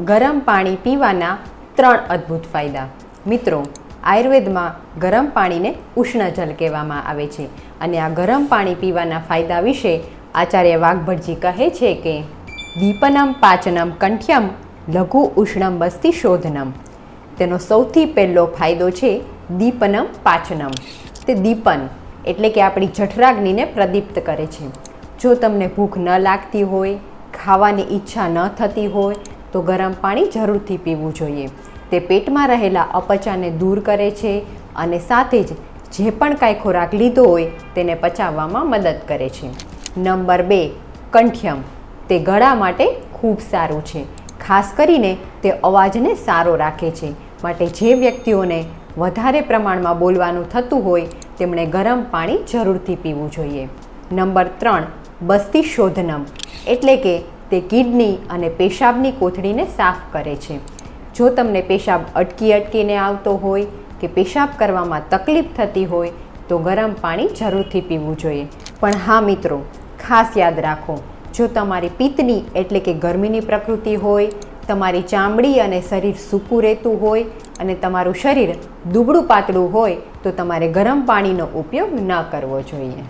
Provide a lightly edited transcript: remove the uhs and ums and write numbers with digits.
ગરમ પાણી પીવાના 3 અદ્ભુત ફાયદા। મિત્રો, આયુર્વેદમાં ગરમ પાણીને ઉષ્ણજલ કહેવામાં આવે છે અને આ ગરમ પાણી પીવાના ફાયદા વિશે આચાર્ય વાઘભટજી કહે છે કે દીપનમ પાચનમ કંઠ્યમ લઘુ ઉષ્ણમ બસ્તી શોધનમ। તેનો સૌથી પહેલો ફાયદો છે દીપનમ પાચનમ। તે દીપન એટલે કે આપણી જઠરાગ્નિને પ્રદીપ્ત કરે છે। જો તમને ભૂખ ન લાગતી હોય, ખાવાની ઈચ્છા ન થતી હોય તો ગરમ પાણી જરૂરથી પીવું જોઈએ। તે પેટમાં રહેલા અપચાને દૂર કરે છે અને સાથે જ જે પણ કાંઈ ખોરાક લીધો હોય તેને પચાવવામાં મદદ કરે છે। નંબર 2, કંઠ્યમ। તે ગળા માટે ખૂબ સારું છે, ખાસ કરીને તે અવાજને સારો રાખે છે। માટે જે વ્યક્તિઓને વધારે પ્રમાણમાં બોલવાનું થતું હોય તેમણે ગરમ પાણી જરૂરથી પીવું જોઈએ। નંબર 3, બસ્તી શોધનમ એટલે કે તે કિડની અને પેશાબની કોથળીને સાફ કરે છે। જો તમને પેશાબ અટકીને આવતો હોય કે પેશાબ કરવામાં તકલીફ થતી હોય તો ગરમ પાણી જરૂરથી પીવું જોઈએ। પણ હા મિત્રો, ખાસ યાદ રાખો, જો તમારી પિત્તની એટલે કે ગરમીની પ્રકૃતિ હોય, તમારી ચામડી અને શરીર સૂકું રહેતું હોય અને તમારું શરીર દુબળું પાતળું હોય તો તમારે ગરમ પાણીનો ઉપયોગ ન કરવો જોઈએ।